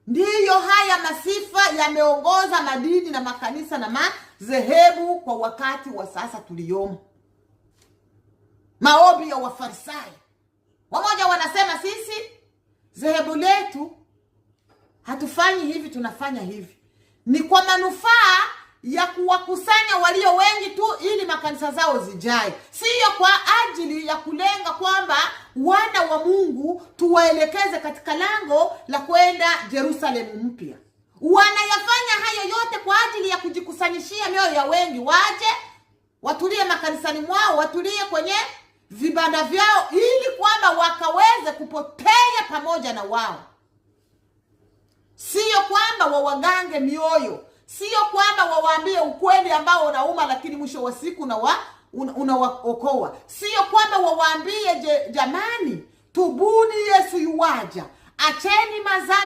Ndiyo haya masifa yameongoza madini na makanisa na madhehebu kwa wakati wa sasa tuliomo. Maombi ya Wafarisayo. Wamoja wanasema sisi dhehebu letu hatufanyi hivi, tunafanya hivi. Ni kwa manufaa ya kuwakusanya walio wengi tu ili makanisa zao zijae. Siyo kwa ajili ya kulenga kwamba wana wa Mungu tuwaelekeze katika lango la kwenda Yerusalemu mpya. Wanayafanya hayo yote kwa ajili ya kujikusanyishia mioyo ya wengi, waje watulie makanisani mwao, watulie kwenye vibanda vyao, ili kwamba wakaweze kupotea pamoja na wao. Siyo kwamba wawagange mioyo, siyo kwamba wawaambie ukweli ambao unauma lakini mwisho wa siku unawaokoa. Siyo kwamba wawaambie jamani, tubuni, Yesu yuwaja, acheni mazani.